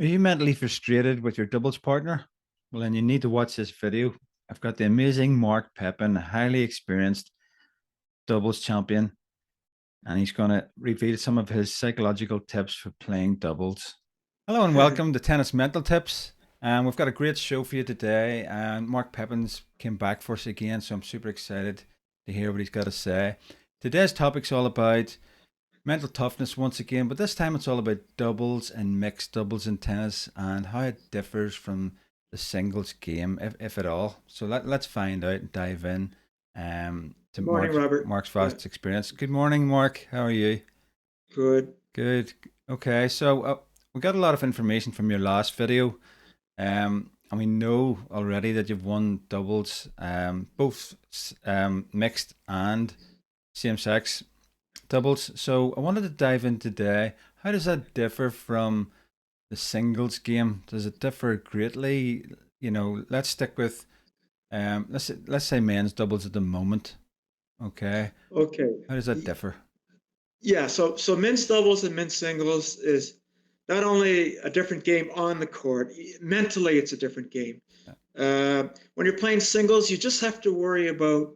Are you mentally frustrated with your doubles partner? Well, then you need to watch this video. I've got the amazing Marc Pepin, a highly experienced doubles champion, and he's going to reveal some of his psychological tips for playing doubles. Hello and welcome to Tennis Mental Tips. We've got a great show for you today, and Marc Pepin's came back for us again, so I'm super excited to hear what he's got to say. Today's topic's all about mental toughness once again, but this time it's all about doubles and mixed doubles in tennis and how it differs from the singles game, if at all. So let's find out and dive in to Good morning, Robert. Marc's Yeah, vast experience. Good morning, Marc. How are you? good. Good. Okay, so we got a lot of information from your last video. And we know already that you've won doubles, both mixed and same sex doubles. So I wanted to dive in today. How does that differ from the singles game? Does it differ greatly? Let's stick with let's say men's doubles at the moment. Okay. Okay. How does that Y- differ? Yeah, so men's doubles and men's singles is not only a different game on the court, mentally it's a different game. Yeah. When you're playing singles, you just have to worry about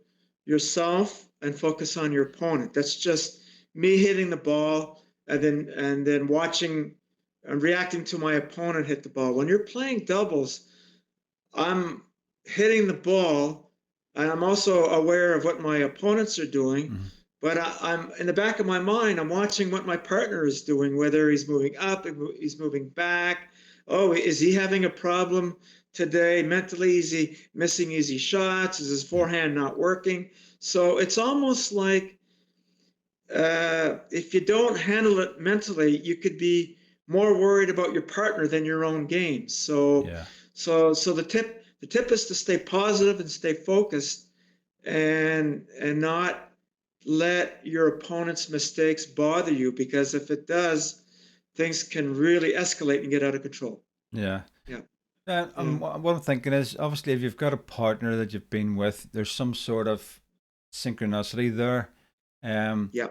yourself and focus on your opponent. That's just me hitting the ball and then watching and reacting to my opponent hit the ball. When you're playing doubles, I'm hitting the ball, and I'm also aware of what my opponents are doing. Mhm. But I'm in the back of my mind, I'm watching what my partner is doing, whether he's moving up, he's moving back. Oh, is he having a problem today mentally? Is he missing easy shots? Is his Yeah. forehand not working? So it's almost like if you don't handle it mentally, you could be more worried about your partner than your own game. So, Yeah. so the tip is to stay positive and stay focused, and not let your opponent's mistakes bother you, because if it does, things can really escalate and get out of control. Yeah. Yeah, yeah, What I'm thinking is, obviously, if you've got a partner that you've been with, there's some sort of synchronicity there. Um, yeah,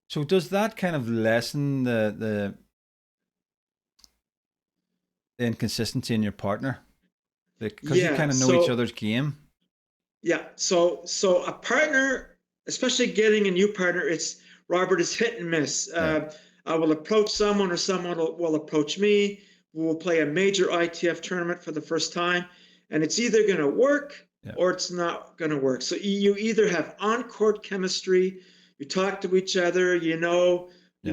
so does that kind of lessen the inconsistency in your partner? Because you yeah. kind of know each So other's game. yeah, so a partner, especially getting a new partner, it's Robert is hit and miss. Yeah. I will approach someone, or someone will approach me. We will play a major ITF tournament for the first time, and it's either going to work Yeah. or it's not going to work. So you either have on-court chemistry, you talk to each other, Yeah.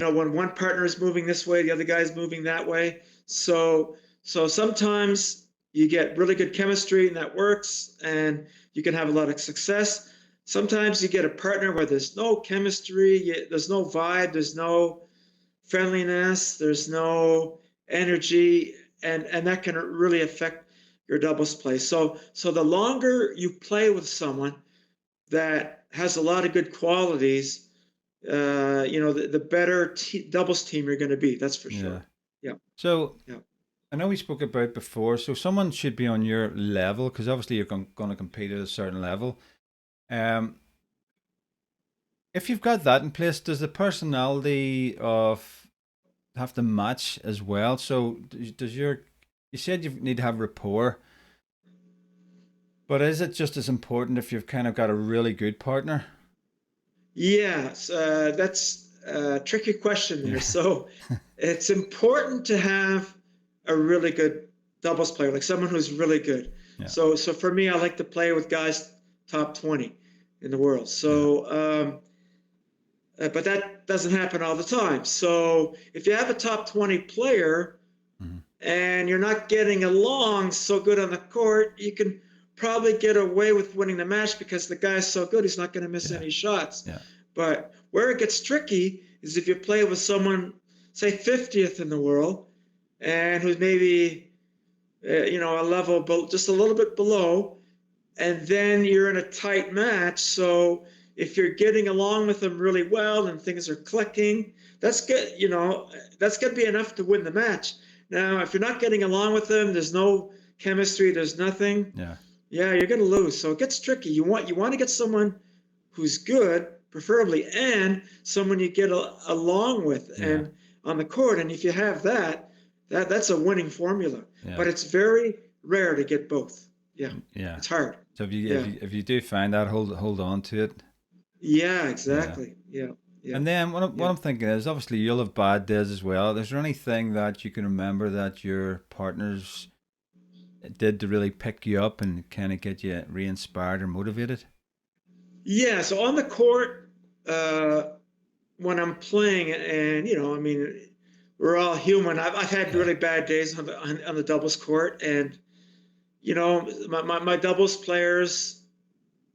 when one partner is moving this way, the other guy is moving that way. So sometimes you get really good chemistry and that works, and you can have a lot of success. Sometimes you get a partner where there's no chemistry, there's no vibe, there's no friendliness, there's no energy, and that can really affect your doubles play. So the longer you play with someone that has a lot of good qualities, the better doubles team you're going to be. That's for Yeah. sure. Yeah, So yeah. I know we spoke about before. So someone should be on your level because obviously you're going to compete at a certain level. Um, if you've got that in place, does the personality of have to match as well? So does your you said you need to have rapport, but is it just as important if you've kind of got a really good partner? Yes, that's a tricky question there. Yeah. So it's important to have a really good doubles player, like someone who's really good. Yeah. So for me, I like to play with guys top 20 in the world. Yeah. But that doesn't happen all the time. So if you have a top 20 player Mhm. and you're not getting along so good on the court, you can probably get away with winning the match because the guy's so good, he's not going to miss Yeah. any shots. Yeah. But where it gets tricky is if you play with someone, say 50th in the world, and who's maybe a level just a little bit below, and then you're in a tight match. So if you're getting along with them really well and things are clicking, that's good. That's going to be enough to win the match. Now, if you're not getting along with them, there's no chemistry, there's nothing. Yeah. Yeah, you're going to lose. So it gets tricky. You want to get someone who's good, preferably, and someone you get along with Yeah. and on the court. And if you have that, That's a winning formula. Yeah. But it's very rare to get both. Yeah, Yeah. it's hard. So if you if Yeah, you if you do find that, hold on to it. yeah, Yeah. exactly. Yeah, yeah, And then what yeah. I'm thinking is obviously you'll have bad days as well. Is there anything that you can remember that your partners did to really pick you up and kind of get you re-inspired or motivated? Yeah, so on the court, uh, when I'm playing, and I mean, we're all human. I've had Yeah. really bad days on the doubles court, and my doubles players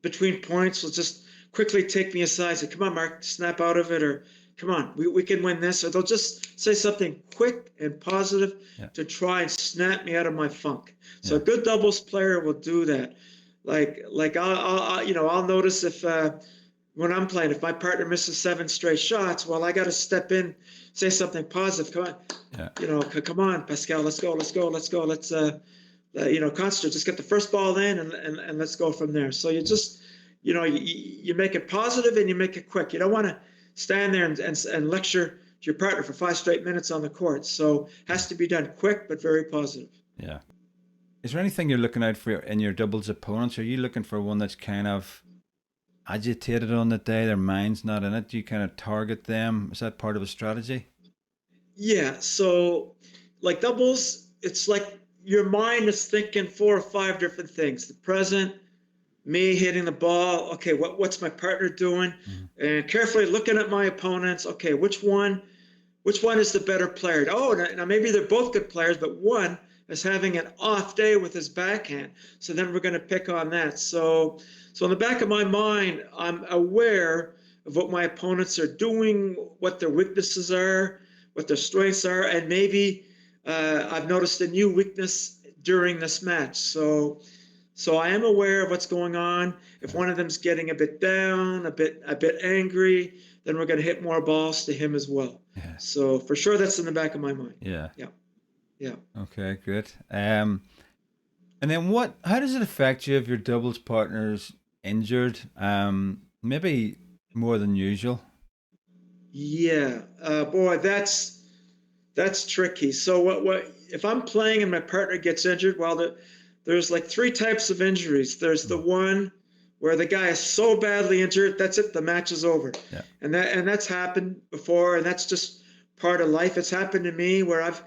between points will just quickly take me aside and say, "Come on, Mark, snap out of it," or "Come on, we can win this," or they'll just say something quick and positive Yeah. to try and snap me out of my funk. So a Yeah. good doubles player will do that. Like I'll notice if when I'm playing, if my partner misses 7 straight shots, well, I got to step in, say something positive. Come on, Yeah. come on, Pascal, let's go, concentrate. Just get the first ball in, and let's go from there. So you Yeah. just, you make it positive and you make it quick. You don't want to stand there and lecture to your partner for 5 straight minutes on the court. So it has to be done quick but very positive. Yeah. Is there anything you're looking out for in your doubles opponents? Are you looking for one that's kind of agitated on the day, their mind's not in it? Do you kind of target them? Is that part of a strategy? Yeah. So like doubles, it's like your mind is thinking 4 or 5 different things. The present, me hitting the ball. Okay, what's my partner doing? Mm-hmm. And carefully looking at my opponents. Okay, which one is the better player? Oh, now maybe they're both good players, but one is having an off day with his backhand. So then we're going to pick on that. So in the back of my mind, I'm aware of what my opponents are doing, what their weaknesses are, what their strengths are, and maybe I've noticed a new weakness during this match. So I am aware of what's going on. If Yeah. one of them's getting a bit down, a bit angry, then we're going to hit more balls to him as well. Yeah. So for sure, that's in the back of my mind. Yeah. Yeah, yeah. Okay, good. And then how does it affect you if your doubles partner's injured? Maybe more than usual. Yeah, boy, that's tricky. So what if I'm playing and my partner gets injured? Well, there's like 3 types of injuries. There's the Mm. one where the guy is so badly injured, that's it, the match is over. Yeah. And that's happened before, and that's just part of life. It's happened to me where I've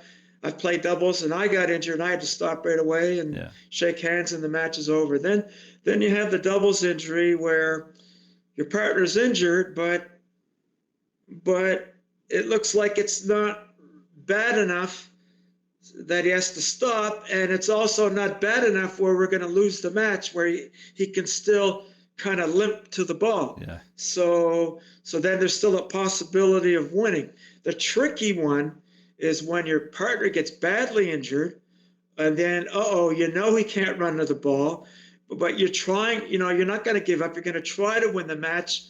played doubles and I got injured and I had to stop right away and Yeah. shake hands and the match is over. Then you have the doubles injury where your partner's injured, but it looks like it's not bad enough that he has to stop, and it's also not bad enough where we're going to lose the match, where he can still kind of limp to the ball. Yeah. So then there's still a possibility of winning. The tricky one is when your partner gets badly injured, and then he can't run to the ball, but you're trying. You're not going to give up. You're going to try to win the match,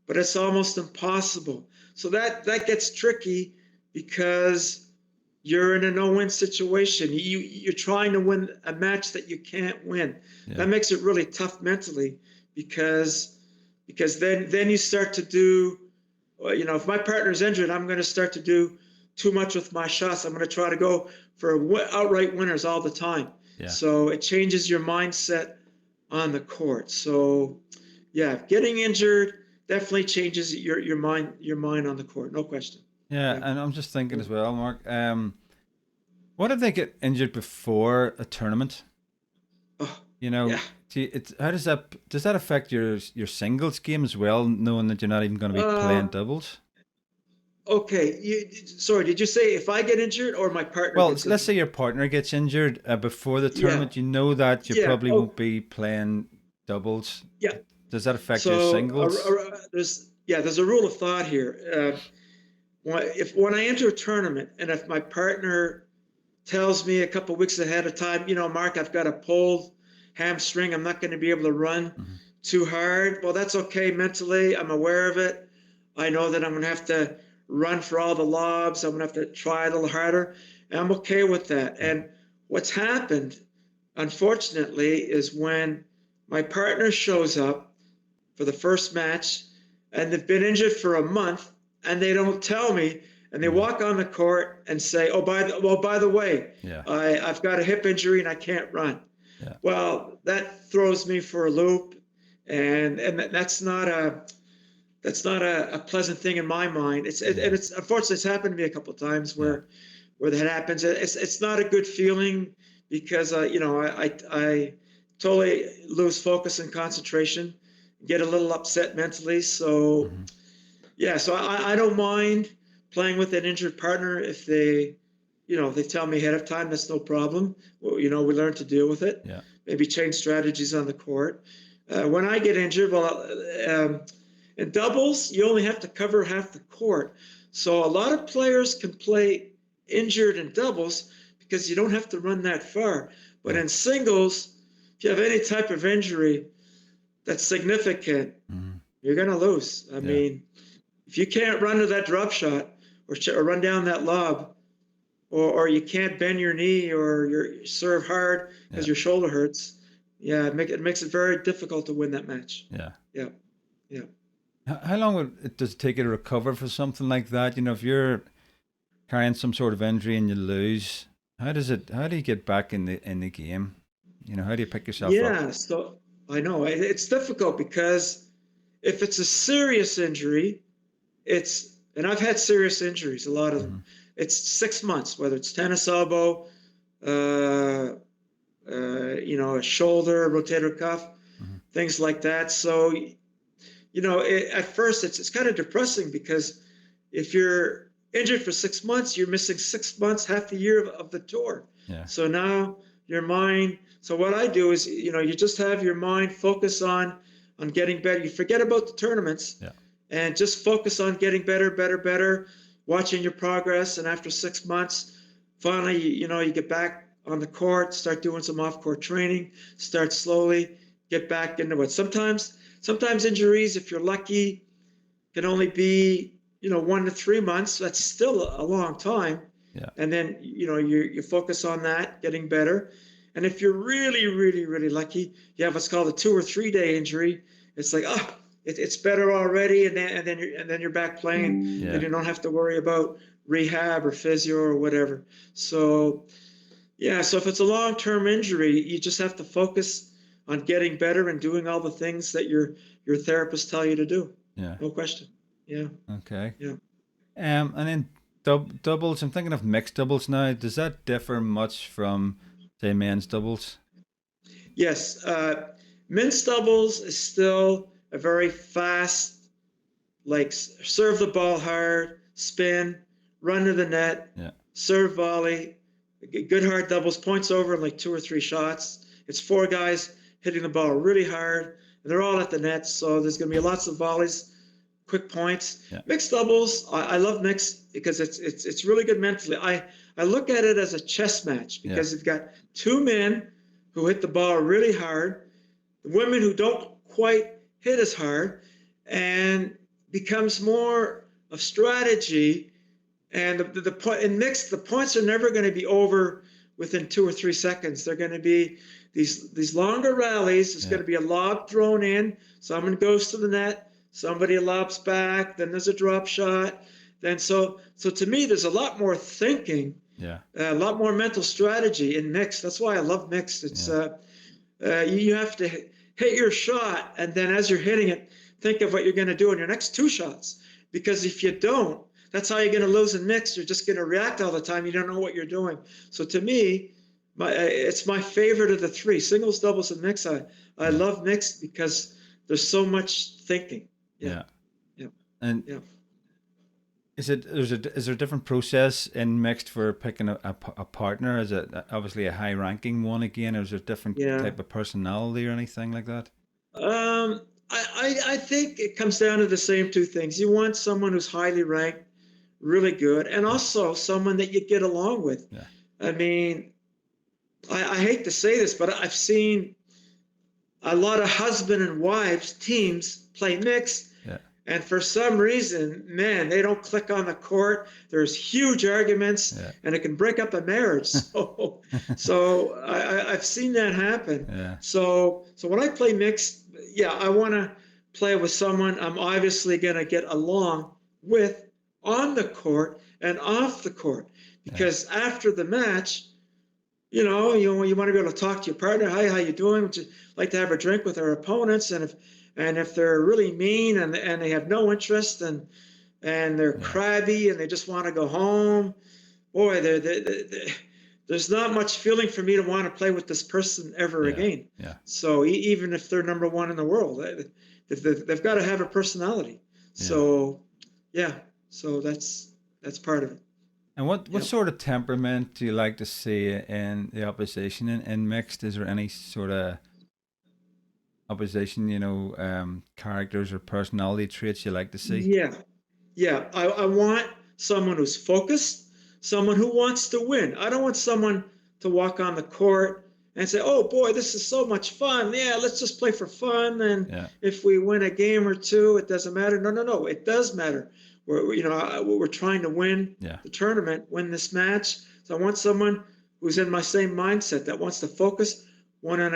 but it's almost impossible. So that gets tricky because you're in a no-win situation. You're trying to win a match that you can't win. Yeah. That makes it really tough mentally because then you start to do, if my partner's injured, I'm going to start to do too much with my shots. I'm going to try to go for outright winners all the time. Yeah. So it changes your mindset on the court. So yeah, getting injured definitely changes your mind on the court, no question. Yeah, Yeah. and I'm just thinking as well, Mark. What if they get injured before a tournament? Oh, You know, yeah. how does that affect your singles game as well, knowing that you're not even going to be playing doubles? Okay. Sorry, did you say if I get injured or my partner Well, gets let's say injured? your partner gets injured before the Yeah. tournament. You know that you Yeah. probably won't be playing doubles. Yeah. Does that affect your So singles? there's a rule of thought here. When I enter a tournament and if my partner tells me a couple of weeks ahead of time, Mark, I've got a pulled hamstring. I'm not going to be able to run Mm-hmm. too hard. Well, that's okay mentally. I'm aware of it. I know that I'm going to have to run for all the lobs. I'm going to have to try a little harder. And I'm okay with that. And what's happened, unfortunately, is when my partner shows up for the first match and they've been injured for a month and they don't tell me, and they walk on the court and say, "Oh, by the way, Yeah. I've got a hip injury and I can't run." Yeah. Well, that throws me for a loop, and that's not a pleasant thing in my mind. And it's unfortunately it's happened to me a couple of times where that happens. It's not a good feeling because I totally lose focus and concentration, get a little upset mentally. So so I don't mind playing with an injured partner if they they tell me ahead of time. That's no problem. Well, we learn to deal with it. Yeah. Maybe change strategies on the court. When I get injured, in doubles, you only have to cover half the court. So a lot of players can play injured in doubles because you don't have to run that far. But in singles, if you have any type of injury that's significant, you're going to lose. I mean, if you can't run to that drop shot or run down that lob, or you can't bend your knee or you serve hard because your shoulder hurts, it makes it very difficult to win that match. Yeah. How long does it take you to recover for something like that? If you're carrying some sort of injury and you lose, how do you get back in the game? How do you pick yourself up? Yeah, so I know it's difficult because if it's a serious injury, and I've had serious injuries, a lot of them. It's 6 months, whether it's tennis elbow, a shoulder, rotator cuff, things like that. So, at first it's kind of depressing because if you're injured for 6 months, you're missing 6 months, half the year of the tour. So now your mind. So what I do is, you just have your mind focus on getting better. You forget about the tournaments and just focus on getting better, watching your progress. And after 6 months, finally, you get back on the court, start doing some off-court training, start slowly, get back into it. Sometimes injuries, if you're lucky, can only be, 1 to 3 months. That's still a long time. And then, you focus on that, getting better. And if you're really, really, really lucky, you have what's called a 2 or 3 day injury. It's like, it's better already, and then you're back playing, and you don't have to worry about rehab or physio or whatever. So, so if it's a long-term injury, you just have to focus on getting better and doing all the things that your therapists tell you to do. No question. Okay. Yeah. And then doubles. I'm thinking of mixed doubles now. Does that differ much from, say, men's doubles? Yes. Men's doubles is still a very fast, like serve the ball hard, spin, run to the net, serve volley, good hard doubles, points over in like 2 or 3 shots. It's 4 guys hitting the ball really hard, and they're all at the net. So there's going to be lots of volleys, quick points. Mixed doubles, I love mixed because it's really good mentally. I look at it as a chess match because you've got 2 men who hit the ball really hard, the women who don't quite hit as hard, and becomes more of strategy. And the point in mixed, the points are never going to be over within 2 or 3 seconds. They're going to be these longer rallies. There's going to be a lob thrown in. Someone goes to the net. Somebody lobs back. Then there's a drop shot. Then so to me, there's a lot more thinking. A lot more mental strategy in mixed. That's why I love mixed. It's you have to hit your shot, and then as you're hitting it, think of what you're going to do in your next 2 shots. Because if you don't, that's how you're going to lose in mixed. You're just going to react all the time. You don't know what you're doing. So to me, it's my favorite of the 3, singles, doubles, and mixed. I love mixed because there's so much thinking. And is there a different process in mixed for picking a partner? Is it obviously a high ranking one again, or is there a different type of personality or anything like that? I think it comes down to the same 2 things. You want someone who's highly ranked, really good, and also someone that you get along with. I mean, I hate to say this, but I've seen a lot of husband and wives teams play mixed. And for some reason, man, they don't click on the court. There's huge arguments, and it can break up a marriage. So I've seen that happen. So when I play mixed, I want to play with someone I'm obviously going to get along with on the court, and off the court. Because after the match, you want to be able to talk to your partner. Hi, how you doing? Would you like to have a drink with our opponents? And if they're really mean and they have no interest and they're crabby and they just want to go home, boy, there's not much feeling for me to want to play with this person ever again. Yeah. So even if they're number one in the world, they've got to have a personality. So so that's part of it. And what sort of temperament do you like to see in the opposition in mixed? Is there any sort of opposition, characters or personality traits you like to see? Yeah. I want someone who's focused, someone who wants to win. I don't want someone to walk on the court and say, "Oh boy, this is so much fun. Yeah, let's just play for fun. And if we win a game or two, it doesn't matter." No. It does matter. We're trying to win the tournament, win this match. So I want someone who's in my same mindset that wants to focus one on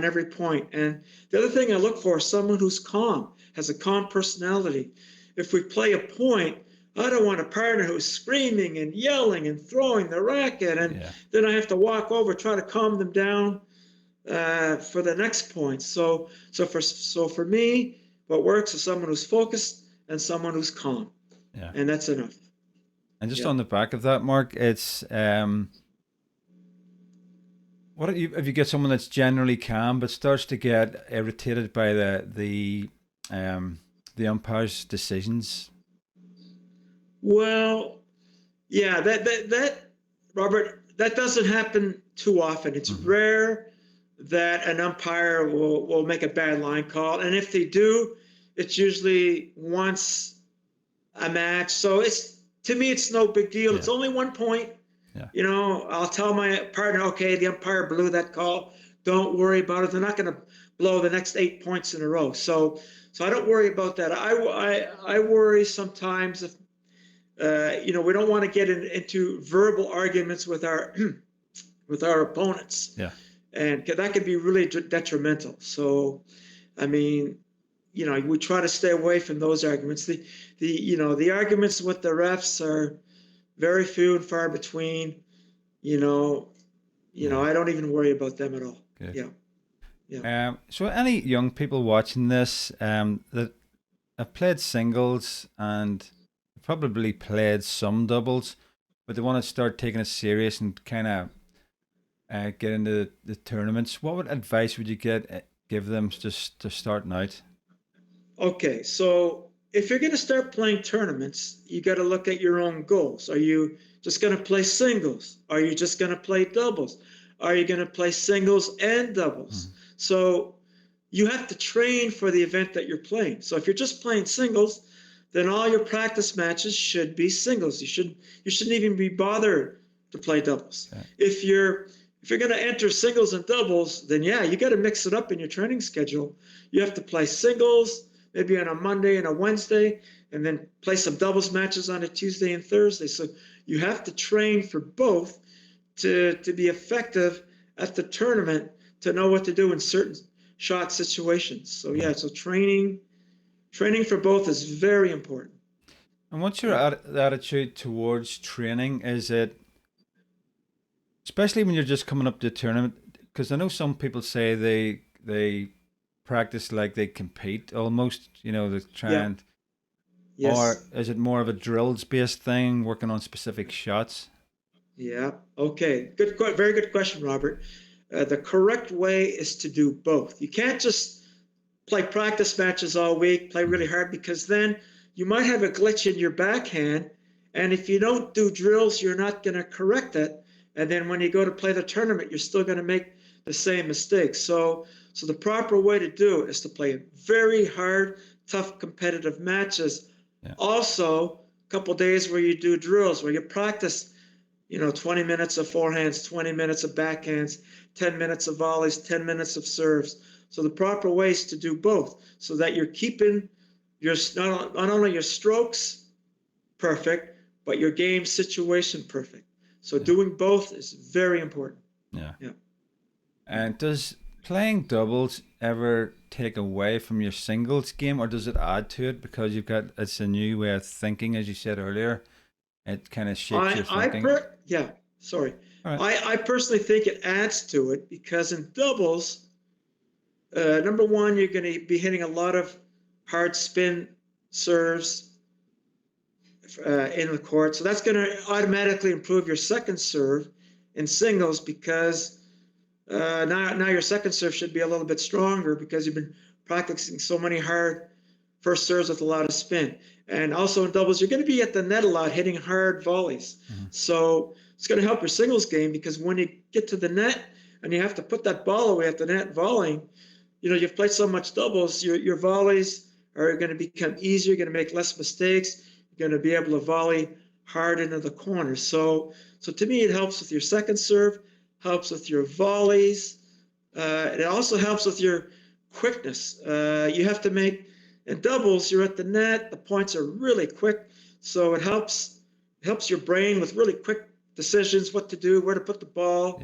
every point. And the other thing I look for is someone who's calm, has a calm personality. If we play a point, I don't want a partner who's screaming and yelling and throwing the racket, and then I have to walk over, try to calm them down for the next point. So for me, what works is someone who's focused and someone who's calm. And that's enough. And just on the back of that, Mark, it's what if you get someone that's generally calm but starts to get irritated by the umpire's decisions? Well, yeah, that Robert, that doesn't happen too often. It's rare that an umpire will make a bad line call, and if they do, it's usually once a match. So to me, it's no big deal. It's only 1 point. I'll tell my partner, okay, the umpire blew that call. Don't worry about it. They're not going to blow the next 8 points in a row. So I don't worry about that. I worry sometimes if we don't want to get into verbal arguments with our opponents. And that could be really detrimental. So, I mean, we try to stay away from those arguments. The arguments with the refs are very few and far between. I don't even worry about them at all. Good. Yeah. So any young people watching this that have played singles and probably played some doubles, but they want to start taking it serious and kind of get into the tournaments, what advice would you give them just to starting out? Okay, so if you're going to start playing tournaments, you got to look at your own goals. Are you just going to play singles? Are you just going to play doubles? Are you going to play singles and doubles? So you have to train for the event that you're playing. So if you're just playing singles, then all your practice matches should be singles. You shouldn't even be bothered to play doubles. If you're going to enter singles and doubles, then you got to mix it up in your training schedule. You have to play singles maybe on a Monday and a Wednesday, and then play some doubles matches on a Tuesday and Thursday. So you have to train for both to be effective at the tournament, to know what to do in certain shot situations. So so training for both is very important. And what's your attitude towards training? Is it, especially when you're just coming up to a tournament, because I know some people say they practice like they compete almost, they try and, or is it more of a drills based thing, working on specific shots? Yeah. Okay. Very good question, Robert. The correct way is to do both. You can't just play practice matches all week, play really hard, because then you might have a glitch in your backhand, and if you don't do drills, you're not going to correct it. And then when you go to play the tournament, you're still going to make the same mistakes. So the proper way to do it is to play very hard, tough, competitive matches. Also, a couple of days where you do drills, where you practice, 20 minutes of forehands, 20 minutes of backhands, 10 minutes of volleys, 10 minutes of serves. So the proper way is to do both, so that you're keeping not only your strokes perfect, but your game situation perfect. So doing both is very important. Yeah. And does playing doubles ever take away from your singles game, or does it add to it because it's a new way of thinking, as you said earlier? It kind of shapes your thinking. Yeah, sorry. All right. I personally think it adds to it because in doubles, number one, you're going to be hitting a lot of hard spin serves in the court. So that's going to automatically improve your second serve in singles because now your second serve should be a little bit stronger because you've been practicing so many hard first serves with a lot of spin. And also in doubles, you're going to be at the net a lot, hitting hard volleys. Mm-hmm. So it's going to help your singles game because when you get to the net and you have to put that ball away at the net volleying, you've played so much doubles, your volleys are going to become easier, you're going to make less mistakes, you're going to be able to volley hard into the corner. So to me, it helps with your second serve, helps with your volleys. It also helps with your quickness. You have to make, in doubles, you're at the net, the points are really quick, so it helps your brain with really quick decisions, what to do, where to put the ball,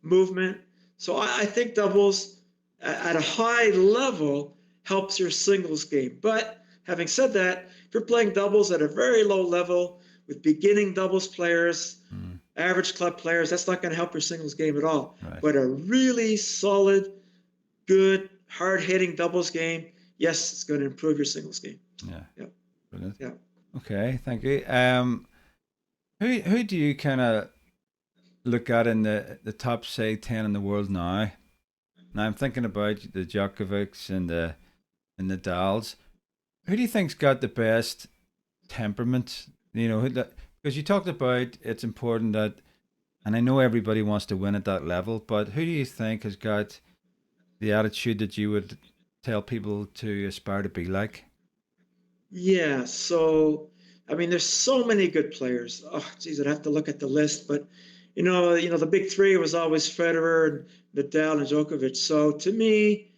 movement. So I think doubles at a high level helps your singles game. But having said that, if you're playing doubles at a very low level with beginning doubles players, average club players, that's not going to help your singles game at all. Right. But a really solid, good, hard-hitting doubles game, yes, it's going to improve your singles game. Yeah. Brilliant. Yeah. Okay, thank you. Who do you kind of look at in the top, say, 10 in the world now? Now I'm thinking about the Djokovics and the Nadals. Who do you think's got the best temperament? Because you talked about it's important that, and I know everybody wants to win at that level, but who do you think has got the attitude that you would tell people to aspire to be like? Yeah, so I mean, there's so many good players. Oh, geez, I'd have to look at the list, but the big three was always Federer and Nadal and Djokovic. So to me,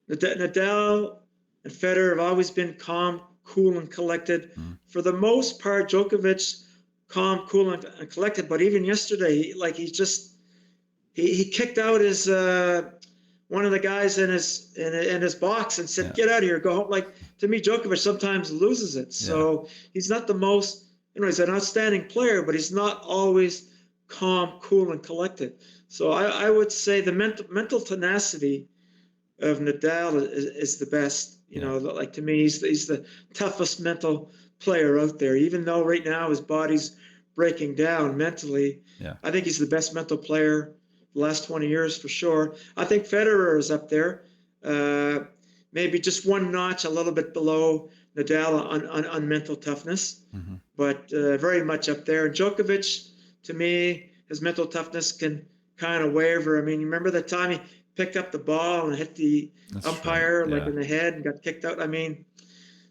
Nadal and Federer have always been calm, cool, and collected. For the most part, Djokovic, calm, cool, and collected. But even yesterday, he kicked out his one of the guys in his box and said, "Get out of here, go home." Like, to me, Djokovic sometimes loses it. So he's not the most. He's an outstanding player, but he's not always calm, cool, and collected. So I would say the mental tenacity of Nadal is the best. Like, to me, he's the toughest mental player out there. Even though right now his body's breaking down mentally, I think he's the best mental player the last 20 years for sure. I think Federer is up there, maybe just one notch a little bit below Nadal on mental toughness, but very much up there. And Djokovic, to me, his mental toughness can kind of waver. I mean, you remember the time he picked up the ball and hit the umpire in the head and got kicked out? I mean,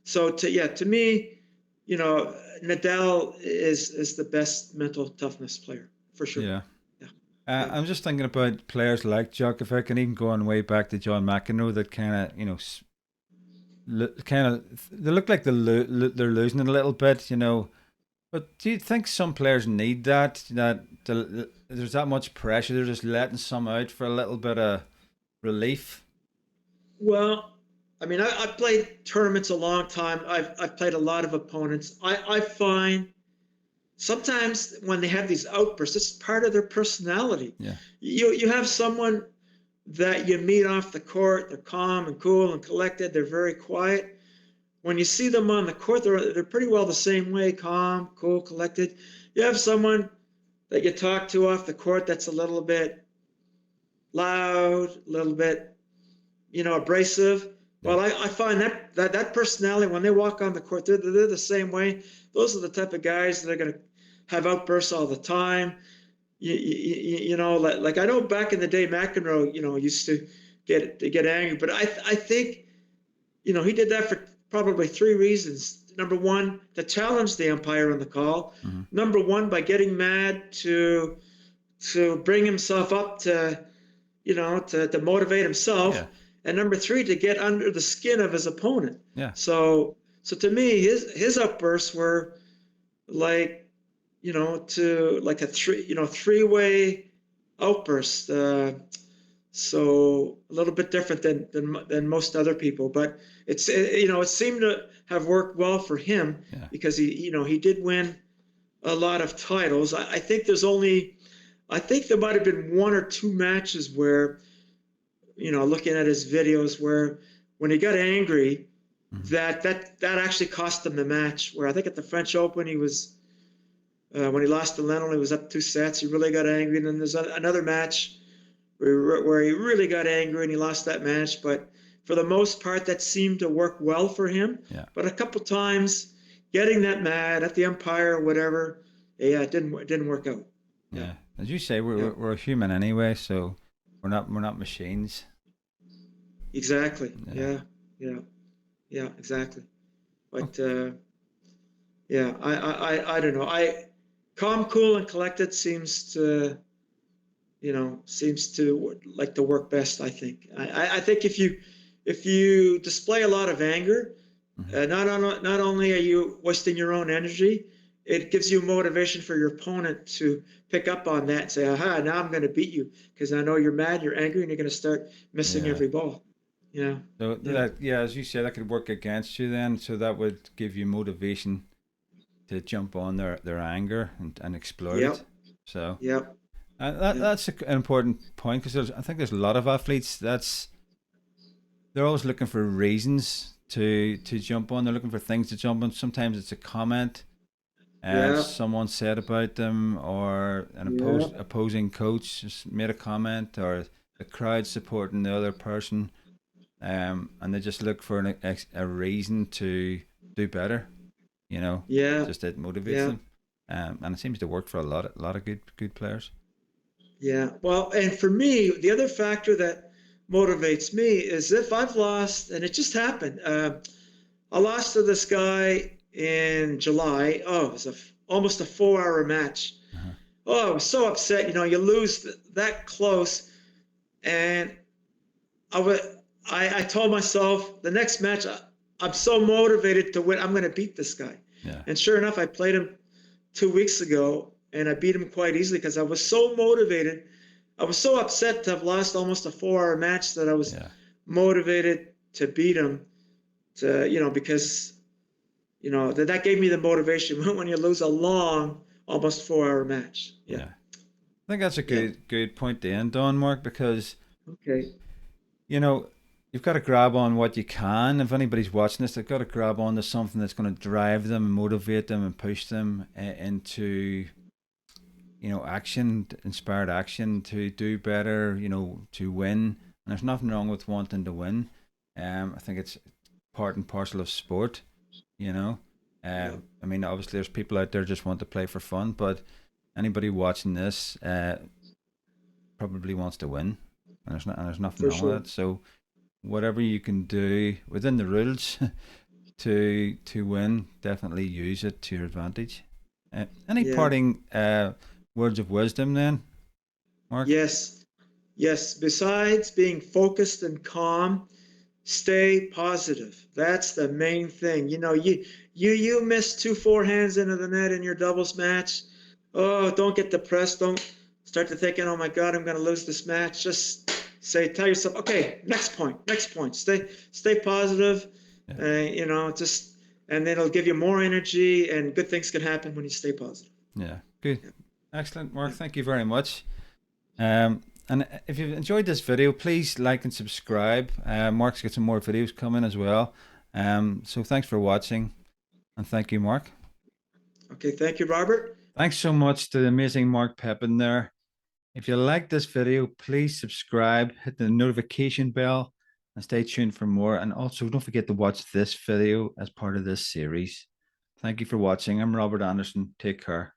so to me, Nadal is the best mental toughness player for sure. Yeah. I'm just thinking about players like Djokovic and even going way back to John McEnroe that kind of, they look like they're losing it a little bit, But do you think some players need that there's that much pressure, they're just letting some out for a little bit of relief? Well, I mean, I've played tournaments a long time. I've played a lot of opponents. I find sometimes when they have these outbursts, it's part of their personality. Yeah. You have someone that you meet off the court, they're calm and cool and collected, they're very quiet. When you see them on the court, they're pretty well the same way, calm, cool, collected. You have someone that you talk to off the court that's a little bit loud, a little bit, abrasive. Well, I find that personality, when they walk on the court, they're the same way. Those are the type of guys that are going to have outbursts all the time. Like I know back in the day, McEnroe, used to get angry, but I think, he did that for probably three reasons. Number one, to challenge the umpire on the call. Number one, by getting mad to bring himself up to motivate himself. Yeah. And number three, to get under the skin of his opponent. Yeah. So to me, his outbursts were like, to like a three-way outburst. So a little bit different than most other people, but it seemed to have worked well for him because he did win a lot of titles. I think I think there might have been one or two matches where, looking at his videos, where when he got angry, that actually cost him the match. Where I think at the French Open, he was when he lost to Lendl, he was up 2 sets. He really got angry, and then there's another match where he really got angry and he lost that match. But for the most part, that seemed to work well for him. Yeah. But a couple times, getting that mad at the umpire or whatever, yeah, it didn't work out. Yeah, as you say, we're human anyway, so we're not machines. Exactly. Yeah. Exactly. But yeah, I don't know. Calm, cool, and collected seems to like to work best. I think. I think if you display a lot of anger, not only are you wasting your own energy, it gives you motivation for your opponent to pick up on that and say, aha, now I'm going to beat you because I know you're mad, you're angry, and you're going to start missing every ball. So that, as you said, that could work against you then. So that would give you motivation to jump on their anger and exploit it. So that's an important point, because I think there's a lot of athletes they're always looking for reasons to jump on. They're looking for things to jump on. Sometimes it's a comment someone said about them, or an opposing coach just made a comment, or the crowd supporting the other person, and they just look for a reason to do better. Just it motivates them, and it seems to work for a lot of good players. Yeah, well, and for me, the other factor that motivates me is if I've lost, and it just happened. I lost to this guy in July. Oh, it was almost a 4-hour match. Oh, I was so upset. You lose that close, and I told myself the next match, I'm so motivated to win. I'm going to beat this guy. Yeah. And sure enough, I played him 2 weeks ago, and I beat him quite easily because I was so motivated. I was so upset to have lost almost a 4-hour match that I was motivated to beat him. Because that gave me the motivation when you lose a long, almost 4-hour match. Yeah. I think that's a good point to end on, Mark, because you've got to grab on what you can. If anybody's watching this, they've got to grab on to something that's going to drive them and motivate them and push them into inspired action to do better, to win. And there's nothing wrong with wanting to win. I think it's part and parcel of sport, I mean, obviously there's people out there just want to play for fun, but anybody watching this probably wants to win, and there's nothing wrong with it. So whatever you can do within the rules to win, definitely use it to your advantage. Any parting words of wisdom then, Mark? Yes. Besides being focused and calm, stay positive. That's the main thing. You miss 2 forehands into the net in your doubles match. Oh, don't get depressed. Don't start to thinking, oh my God, I'm going to lose this match. Just tell yourself, okay, next point. Stay positive. And then it'll give you more energy, and good things can happen when you stay positive. Yeah, good. Excellent, Mark. Thank you very much. And if you've enjoyed this video, please like and subscribe. Mark's got some more videos coming as well. So thanks for watching, and thank you, Mark. Okay, thank you, Robert. Thanks so much to the amazing Marc Pepin there. If you like this video, please subscribe, hit the notification bell, and stay tuned for more. And also, don't forget to watch this video as part of this series. Thank you for watching. I'm Robert Anderson. Take care.